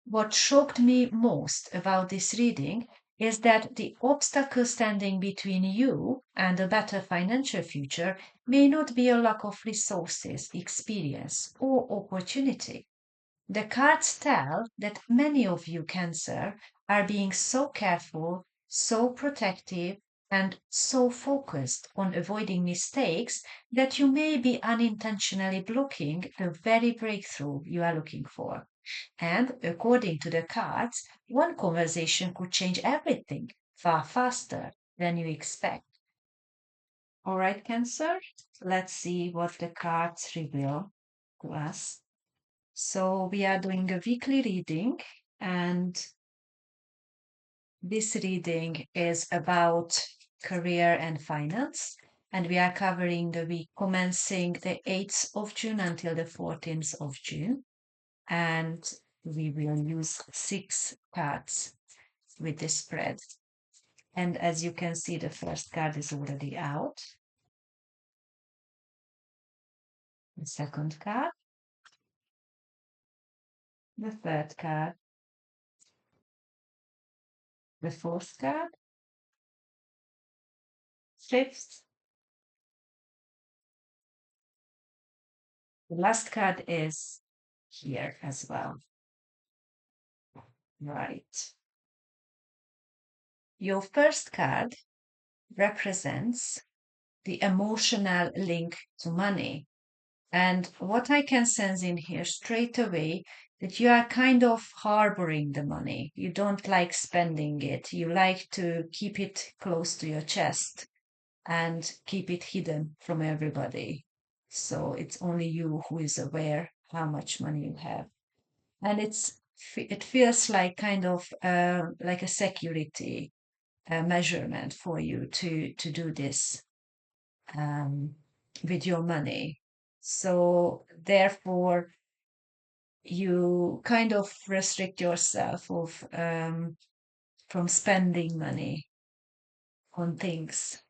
What shocked me most about this reading is that the obstacle standing between you and a better financial future may not be a lack of resources, experience, or opportunity. The cards tell that many of you, Cancer, are being so careful, so protective, and so focused on avoiding mistakes that you may be unintentionally blocking the very breakthrough you are looking for. And according to the cards, one conversation could change everything far faster than you expect. All right, Cancer, let's see what the cards reveal to us. So, we are doing a weekly reading, and this reading is about career and finance. And we are covering the week commencing the 8th of June until the 14th of June. And we will use 6 cards with this spread. And as you can see, the first card is already out. The second card, the third card, the fourth card, fifth. The last card is here as well. Right. Your first card represents the emotional link to money. And what I can sense in here straight away that you are kind of harboring the money. You don't like spending it. You like to keep it close to your chest and keep it hidden from everybody. So it's only you who is aware how much money you have. And it feels like kind of like a security measurement for you to do this um, with your money. So therefore, you kind of restrict yourself from spending money on things.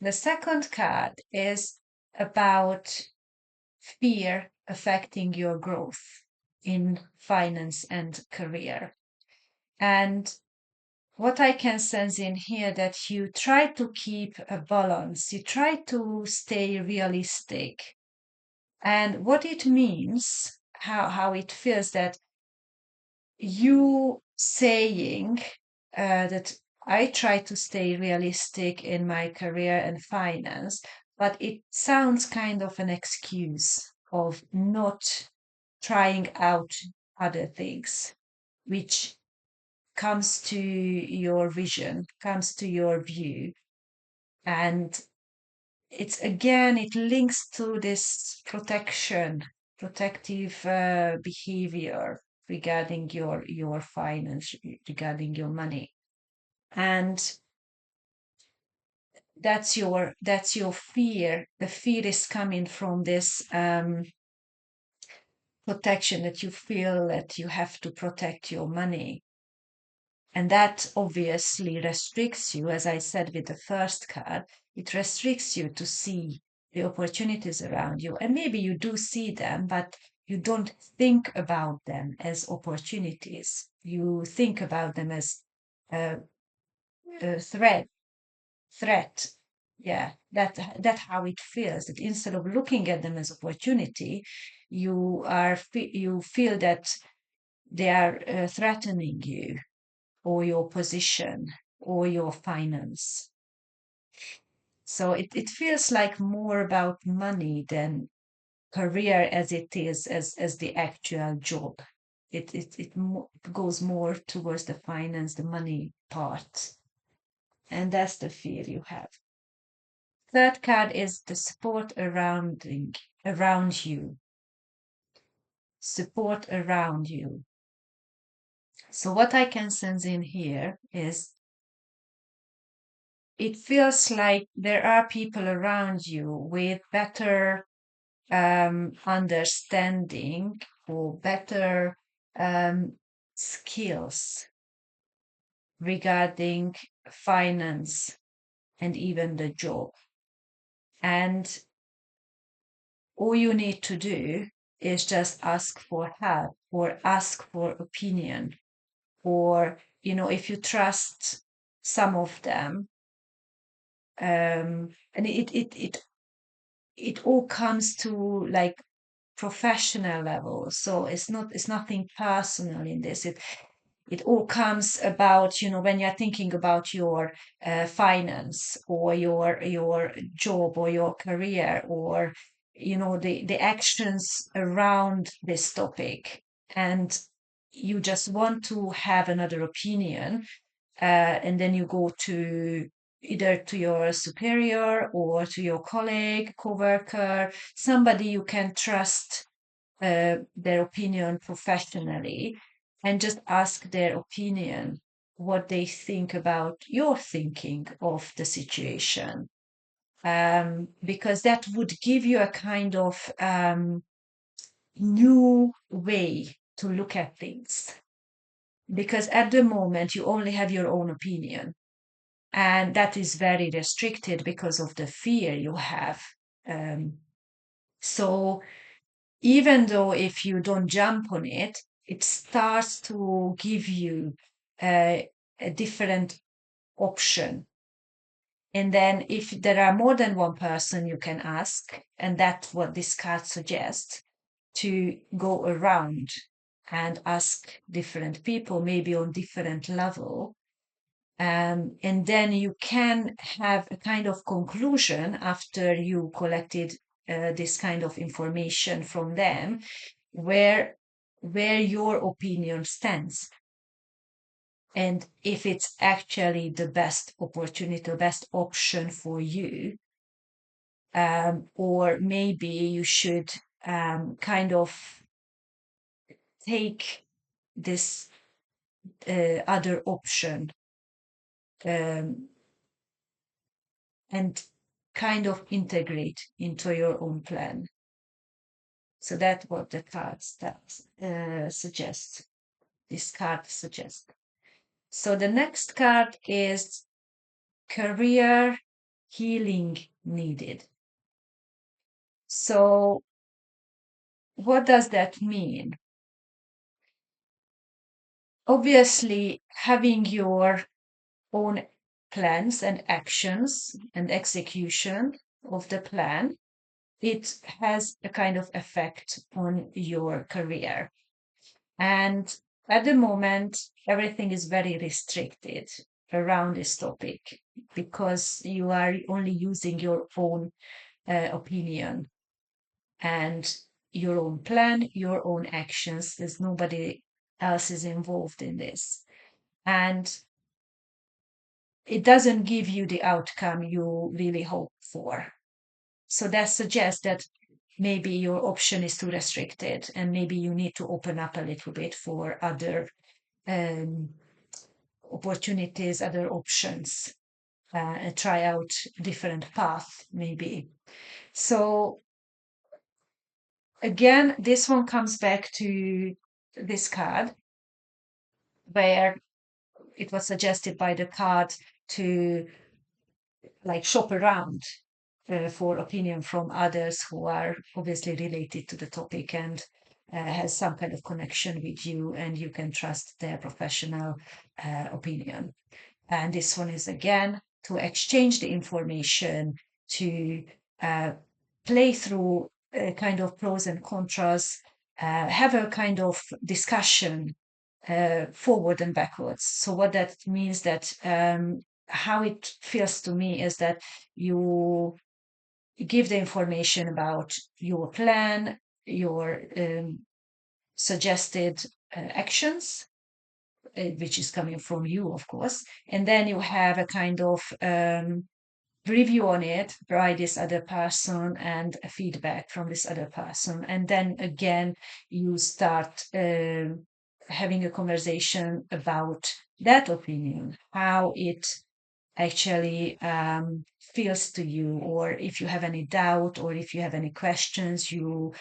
The second card is about fear affecting your growth in finance and career. And what I can sense in here that you try to keep a balance, you try to stay realistic. And what it means, how it feels that you saying that I try to stay realistic in my career and finance, but it sounds kind of an excuse of not trying out other things, which comes to your vision, comes to your view. And it's again, it links to this protective behavior regarding your finance, regarding your money. And that's your fear. The fear is coming from this protection that you feel that you have to protect your money. And that obviously restricts you, as I said with the first card, it restricts you to see the opportunities around you. And maybe you do see them, but you don't think about them as opportunities. You think about them as a, a threat. Yeah, that how it feels. That instead of looking at them as opportunity, you feel that they are threatening you or your position or your finance. So it feels like more about money than career as it is as the actual job. It goes more towards the finance, the money part. And that's the fear you have. Third card is the support around you. Support around you. So what I can sense in here is it feels like there are people around you with better understanding or better skills regarding finance and even the job. And all you need to do is just ask for help or ask for opinion. Or, if you trust some of them, and it all comes to like professional level. So it's nothing personal in this. It all comes about, when you're thinking about your finance or your job or your career, or the actions around this topic, and you just want to have another opinion, and then you go to either to your superior or to your colleague, coworker, somebody you can trust their opinion professionally, and just ask their opinion, what they think about your thinking of the situation. Because that would give you a kind of new way to look at things. Because at the moment, you only have your own opinion, and that is very restricted because of the fear you have. Um, so even though if you don't jump on it, it starts to give you a different option. And then if there are more than one person you can ask, and that's what this card suggests, to go around and ask different people, maybe on different level. And then you can have a kind of conclusion after you collected this kind of information from them, where your opinion stands, and if it's actually the best opportunity, the best option for you, or maybe you should kind of take this other option, um, and kind of integrate into your own plan. So that's what the cards suggest. This card suggests. So the next card is career healing needed. So what does that mean? Obviously, having your own plans and actions and execution of the plan, it has a kind of effect on your career. And at the moment, everything is very restricted around this topic because you are only using your own opinion and your own plan, your own actions. There's nobody else is involved in this. And it doesn't give you the outcome you really hope for. So that suggests that maybe your option is too restricted and maybe you need to open up a little bit for other um, opportunities, other options, and try out different path maybe. So again, this one comes back to this card where it was suggested by the card to like shop around for opinion from others who are obviously related to the topic and has some kind of connection with you, and you can trust their professional opinion. And this one is again to exchange the information, to uh, play through kind of pros and cons, have a kind of discussion forward and backwards. So what that means that how it feels to me is that you give the information about your plan, your suggested actions, which is coming from you, of course, and then you have a kind of review on it by this other person and a feedback from this other person, and then again you start having a conversation about that opinion, how it actually feels to you, or if you have any doubt or if you have any questions, you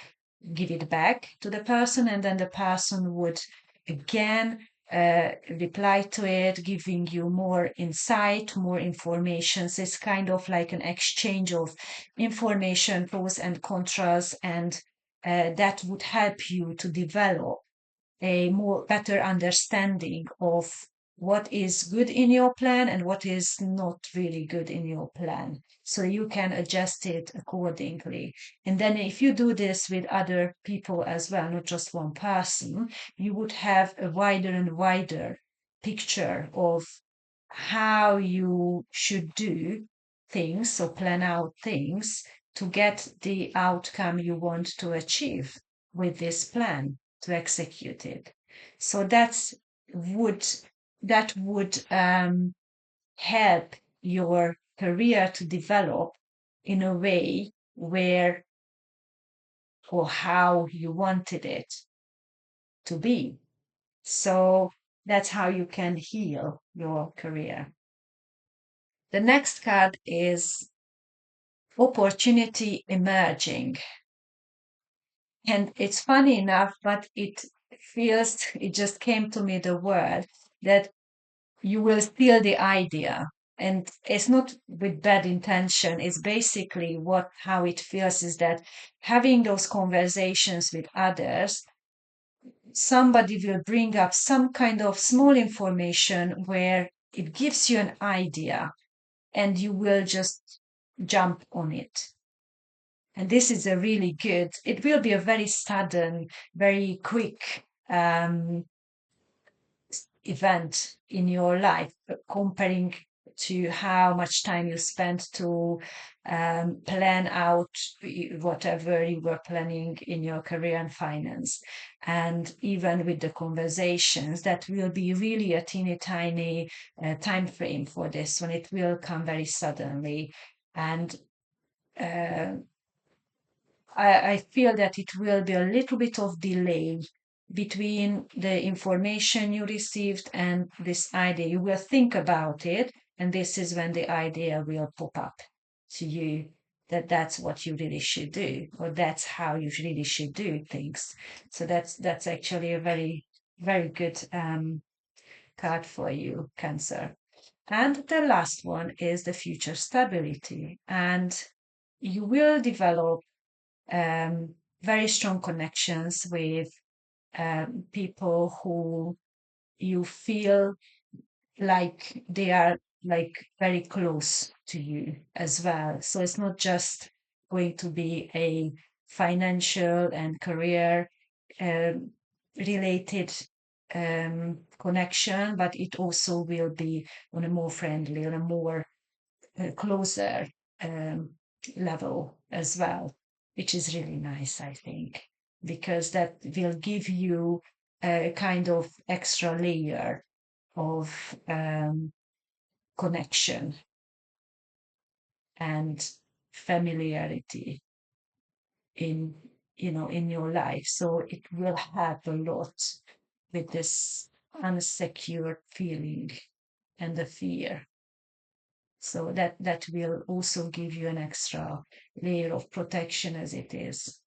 give it back to the person, and then the person would again reply to it, giving you more insight, more information. So it's kind of like an exchange of information, pros and contras, and that would help you to develop a more better understanding of what is good in your plan and what is not really good in your plan, so you can adjust it accordingly. And then if you do this with other people as well, not just one person, you would have a wider and wider picture of how you should do things or plan out things to get the outcome you want to achieve with this plan, to execute it. So would that would help your career to develop in a way where or how you wanted it to be. So that's how you can heal your career. The next card is opportunity emerging. And it's funny enough, but it just came to me the word that you will steal the idea. And it's not with bad intention. It's basically how it feels is that having those conversations with others, somebody will bring up some kind of small information where it gives you an idea and you will just jump on it. And this is a really good, it will be a very sudden, very quick event in your life, comparing to how much time you spent to plan out whatever you were planning in your career and finance. And even with the conversations, that will be really a teeny tiny time frame for this one. It will come very suddenly. And uh, I feel that it will be a little bit of delay between the information you received and this idea. You will think about it, and this is when the idea will pop up to you that that's what you really should do, or that's how you really should do things. So that's actually a very, very good card for you, Cancer. And the last one is the future stability. And you will develop very strong connections with people who you feel like they are like very close to you as well. So it's not just going to be a financial and career um, related connection, but it also will be on a more friendly, on a more closer um, level as well, which is really nice, I think, because that will give you a kind of extra layer of connection and familiarity in in your life. So it will help a lot with this unsecure feeling and the fear. So that will also give you an extra layer of protection as it is.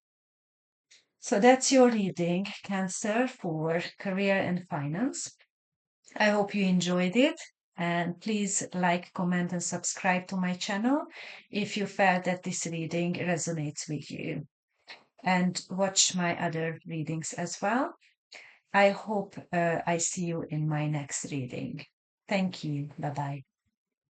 So that's your reading, Cancer, for career and finance. I hope you enjoyed it. And please like, comment, and subscribe to my channel if you felt that this reading resonates with you. And watch my other readings as well. I hope I see you in my next reading. Thank you. Bye bye.